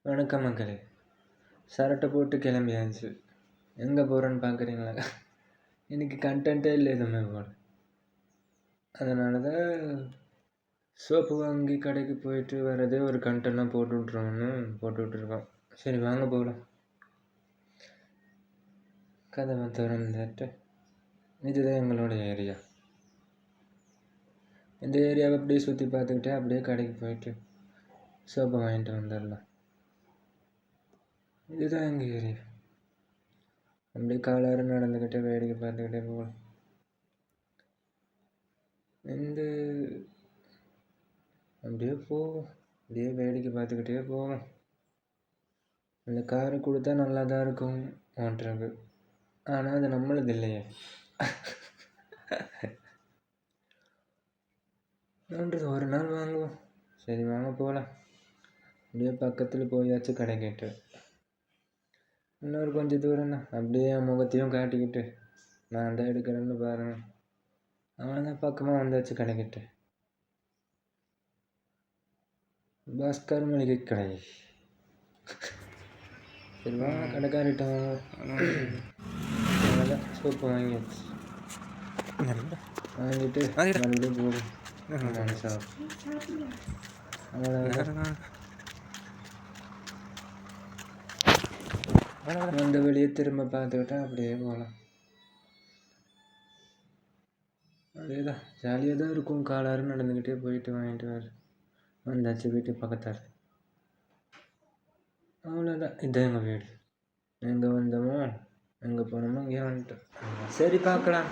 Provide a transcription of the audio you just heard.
வணக்கம் மக்களே. சரட்டை போட்டு கிளம்பியாச்சு. எங்கே போகிறேன்னு பார்க்குறீங்களா? எனக்கு கண்டென்ட்டே இல்லை எதுவுமே போல. அதனால தான் சோப்பு வாங்கி கடைக்கு போயிட்டு வரதே ஒரு கண்டென்ட்டாக போட்டு விட்ருக்கோம். சரி வாங்க போகலாம். கதவை திறந்துட்டு இதுதான் எங்களோட ஏரியா. இந்த ஏரியாவை அப்படியே சுற்றி பார்த்துக்கிட்டே அப்படியே கடைக்கு போயிட்டு சோப்பை வாங்கிட்டு வந்துடலாம். இதுதான் எங்கள் ஏரியா. அப்படியே காலாறு நடந்துக்கிட்டே வேடிக்கை பார்த்துக்கிட்டே போகலாம். அப்படியே போவோம். அப்படியே வேடிக்கை பார்த்துக்கிட்டே போவோம். அந்த காரை கொடுத்தா நல்லா தான் இருக்கும் ஓட்டுறது. ஆனால் அது நம்மளது இல்லையே. ஓட்டுறது ஒரு நாள் வாங்குவோம். சரி வாங்க போகலாம். அப்படியே பக்கத்தில் போயாச்சு கடை கேட்டு. இன்னொரு கொஞ்சம் தூரம் தான். அப்படியே என் முகத்தையும் காட்டிக்கிட்டு நான் தான் எடுக்கிறேன்னு பாருங்க. அவன் தான் பக்கமாக வந்தாச்சு கடை கிட்ட. பாஸ்கர் மளிகை கடை. சரி வாங்க கடைக்காரிட்ட வாங்க. சோப்பு வாங்கியாச்சு. வாங்கிட்டு மறுபடியும் போகும் மனுஷா. அந்த வெளியே திரும்ப பார்த்துக்கிட்டா அப்படியே போகலாம். அதேதான் ஜாலியாக தான் இருக்கும். காலாறு நடந்துக்கிட்டே போயிட்டு வாங்கிட்டு வந்தாச்சு வீட்டு பக்கத்தார். அவ்வளோதான். இதுதான் எங்கள் வீடு. எங்கே வந்தோமோ எங்கே போனோமோ இங்கே வந்துட்டோம். சரி பார்க்கலாம்.